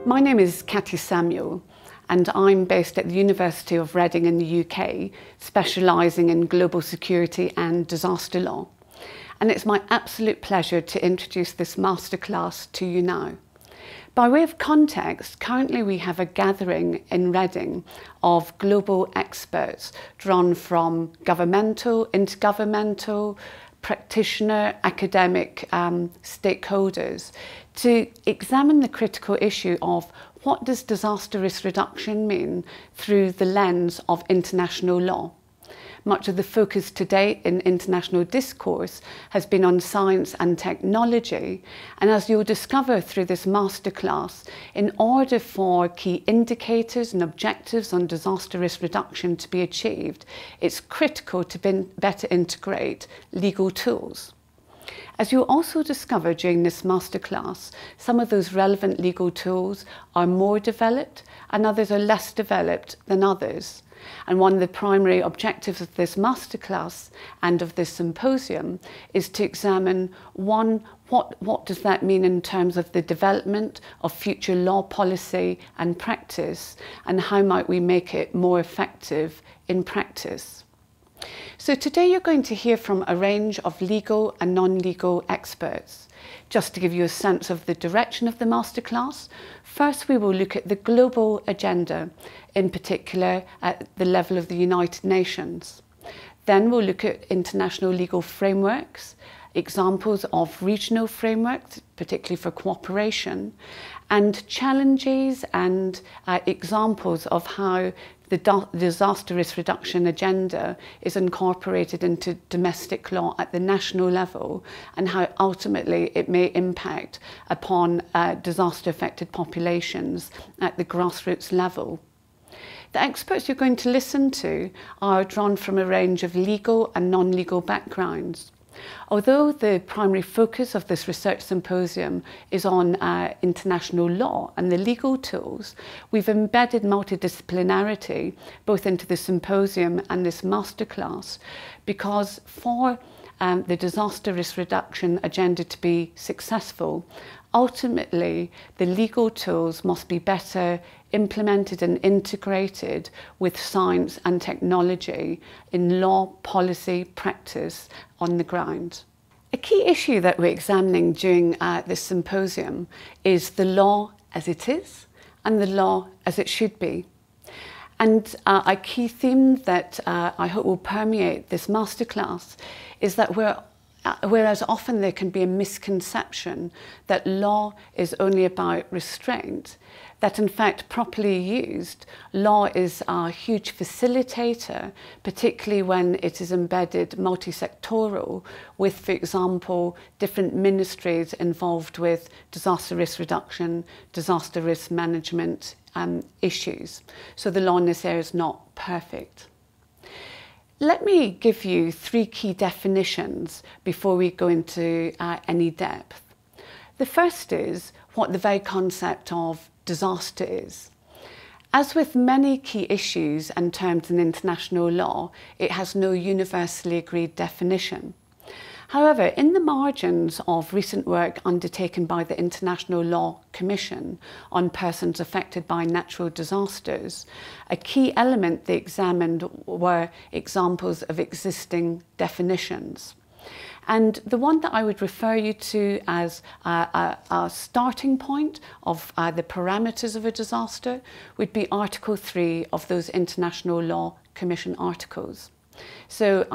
My name is Cathy Samuel and I'm based at the University of Reading in the UK, specialising in global security and disaster law. And it's my absolute pleasure to introduce this masterclass to you now. By way of context, currently we have a gathering in Reading of global experts drawn from governmental, intergovernmental, practitioner, academic stakeholders to examine the critical issue of what does disaster risk reduction mean through the lens of international law. Much of the focus today in international discourse has been on science and technology, and as you'll discover through this masterclass, in order for key indicators and objectives on disaster risk reduction to be achieved, it's critical to better integrate legal tools. As you'll also discover during this masterclass, some of those relevant legal tools are more developed and others are less developed than others. And one of the primary objectives of this masterclass and of this symposium is to examine, one, what does that mean in terms of the development of future law policy and practice, and how might we make it more effective in practice. So today you're going to hear from a range of legal and non-legal experts. Just to give you a sense of the direction of the masterclass, first we will look at the global agenda, in particular at the level of the United Nations. Then we'll look at international legal frameworks, examples of regional frameworks, particularly for cooperation, and challenges and examples of how the disaster risk reduction agenda is incorporated into domestic law at the national level, and how ultimately it may impact upon disaster affected populations at the grassroots level. The experts you're going to listen to are drawn from a range of legal and non-legal backgrounds. Although the primary focus of this research symposium is on international law and the legal tools, we've embedded multidisciplinarity both into the symposium and this masterclass, because for the disaster risk reduction agenda to be successful, ultimately the legal tools must be better implemented and integrated with science and technology in law, policy, practice on the ground. A key issue that we're examining during this symposium is the law as it is and the law as it should be. And a key theme that I hope will permeate this masterclass is that whereas often there can be a misconception that law is only about restraint, that in fact properly used, law is a huge facilitator, particularly when it is embedded multi-sectoral with, for example, different ministries involved with disaster risk reduction, disaster risk management issues. So the law in this area is not perfect. Let me give you three key definitions before we go into any depth. The first is what the very concept of disaster is. As with many key issues and terms in international law, it has no universally agreed definition. However, in the margins of recent work undertaken by the International Law Commission on persons affected by natural disasters, a key element they examined were examples of existing definitions. And the one that I would refer you to as a starting point of the parameters of a disaster would be Article 3 of those International Law Commission articles. So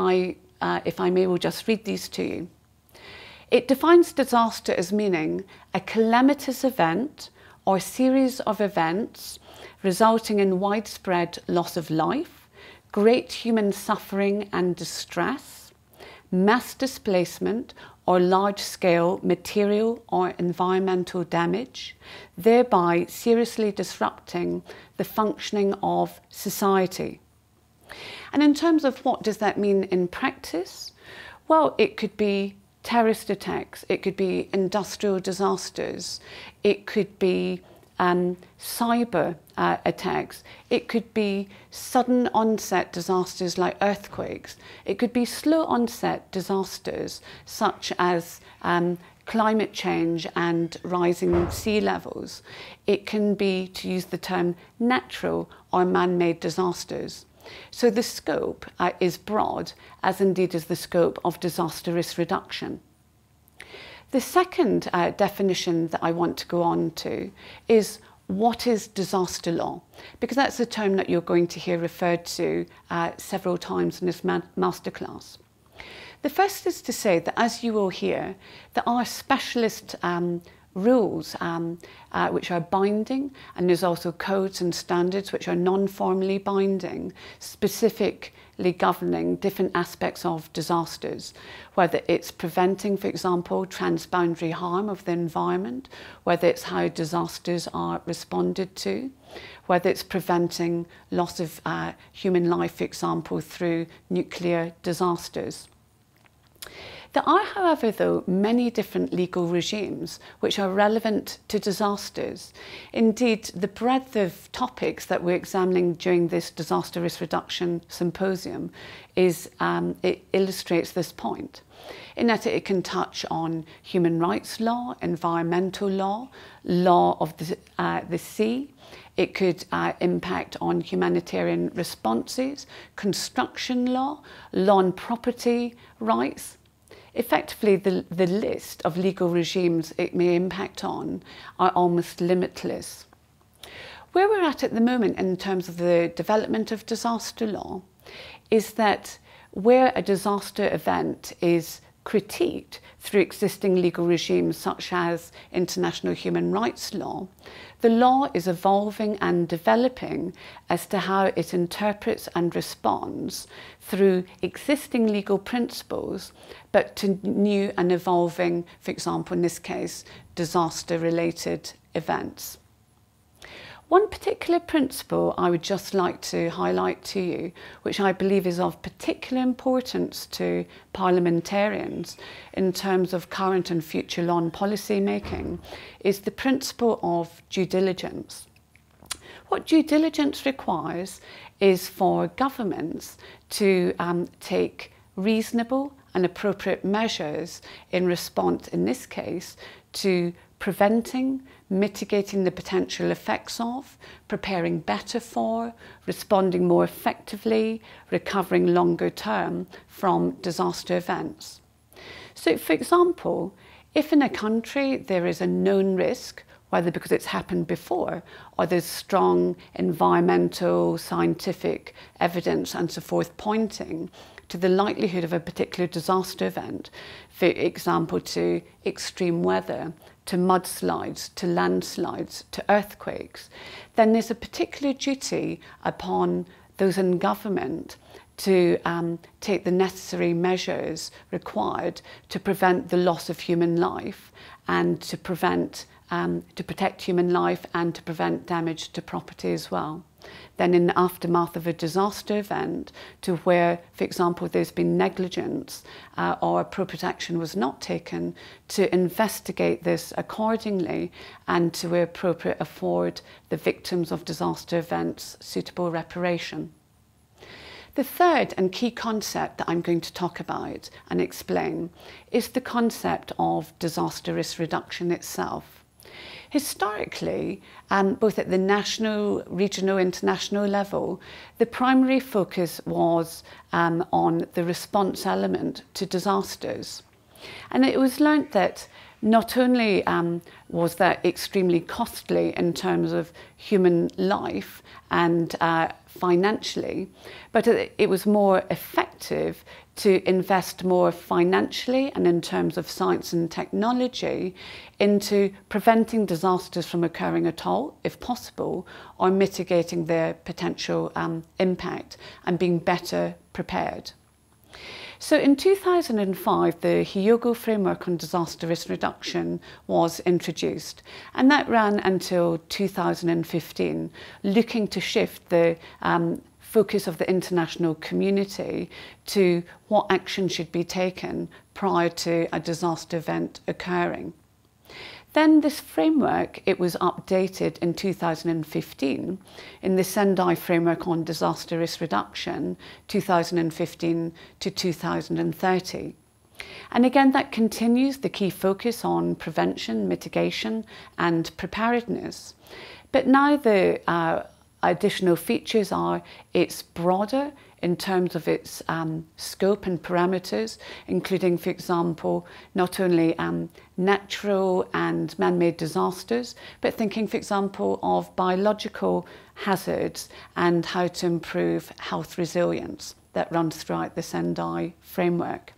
if I may, will just read these to you. It defines disaster as meaning a calamitous event or series of events resulting in widespread loss of life, great human suffering and distress, mass displacement or large-scale material or environmental damage, thereby seriously disrupting the functioning of society. And in terms of what does that mean in practice? Well, it could be terrorist attacks, it could be industrial disasters, it could be cyber attacks, it could be sudden onset disasters like earthquakes, it could be slow onset disasters such as climate change and rising sea levels, it can be, to use the term, natural or man-made disasters. So the scope is broad, as indeed is the scope of disaster risk reduction. The second definition that I want to go on to is what is disaster law? Because that's a term that you're going to hear referred to several times in this masterclass. The first is to say that, as you will hear, there are specialist rules which are binding, and there's also codes and standards which are non-formally binding, specifically governing different aspects of disasters, whether it's preventing, for example, transboundary harm of the environment, whether it's how disasters are responded to, whether it's preventing loss of human life, for example, through nuclear disasters. There are, however, though, many different legal regimes which are relevant to disasters. Indeed, the breadth of topics that we're examining during this Disaster Risk Reduction Symposium it illustrates this point, in that it can touch on human rights law, environmental law, law of the sea. It could impact on humanitarian responses, construction law, law on property rights. Effectively, the list of legal regimes it may impact on are almost limitless. Where we're at the moment in terms of the development of disaster law is that where a disaster event is critiqued through existing legal regimes such as international human rights law, the law is evolving and developing as to how it interprets and responds through existing legal principles, but to new and evolving, for example, in this case, disaster-related events. One particular principle I would just like to highlight to you, which I believe is of particular importance to parliamentarians in terms of current and future law and policy making, is the principle of due diligence. What due diligence requires is for governments to take reasonable and appropriate measures in response, in this case, to preventing, mitigating the potential effects of, preparing better for, responding more effectively, recovering longer term from disaster events. So, for example, if in a country there is a known risk, whether because it's happened before or there's strong environmental, scientific evidence and so forth pointing to the likelihood of a particular disaster event, for example, to extreme weather, to mudslides, to landslides, to earthquakes, then there's a particular duty upon those in government to take the necessary measures required to prevent the loss of human life and to protect human life and to prevent damage to property as well. Then in the aftermath of a disaster event, to where, for example, there's been negligence or appropriate action was not taken, to investigate this accordingly and to where appropriate afford the victims of disaster events suitable reparation. The third and key concept that I'm going to talk about and explain is the concept of disaster risk reduction itself. Historically, both at the national, regional, international level, the primary focus was on the response element to disasters. And it was learnt that not only was that extremely costly in terms of human life and financially, but it was more effective to invest more financially and in terms of science and technology into preventing disasters from occurring at all, if possible, or mitigating their potential impact and being better prepared. So in 2005, the Hyogo Framework on Disaster Risk Reduction was introduced, and that ran until 2015, looking to shift the focus of the international community to what action should be taken prior to a disaster event occurring. Then this framework, it was updated in 2015 in the Sendai Framework on Disaster Risk Reduction, 2015 to 2030. And again, that continues the key focus on prevention, mitigation and preparedness. But now the additional features are it's broader in terms of its scope and parameters, including, for example, not only natural and man-made disasters, but thinking, for example, of biological hazards and how to improve health resilience that runs throughout the Sendai framework.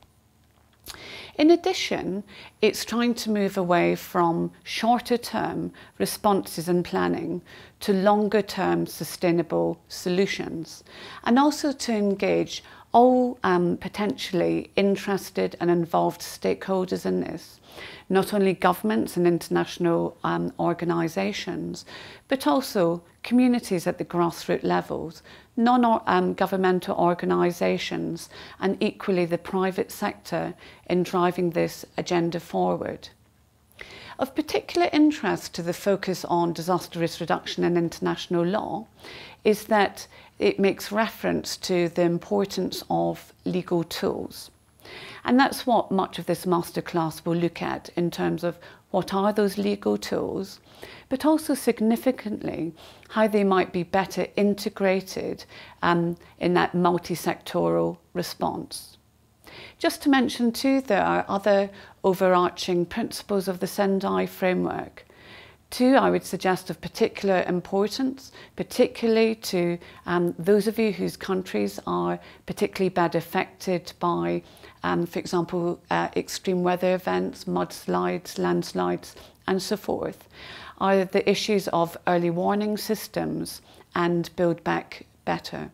In addition, it's trying to move away from shorter-term responses and planning to longer-term sustainable solutions, and also to engage all potentially interested and involved stakeholders in this, not only governments and international organisations, but also communities at the grassroots levels, non-governmental organisations, and equally the private sector in driving this agenda forward. Of particular interest to the focus on disaster risk reduction and international law is that it makes reference to the importance of legal tools. And that's what much of this masterclass will look at in terms of what are those legal tools, but also significantly how they might be better integrated in that multi-sectoral response. Just to mention too, there are other overarching principles of the Sendai framework. Two, I would suggest, of particular importance, particularly to those of you whose countries are particularly bad affected by, for example, extreme weather events, mudslides, landslides, and so forth, are the issues of early warning systems and Build Back Better.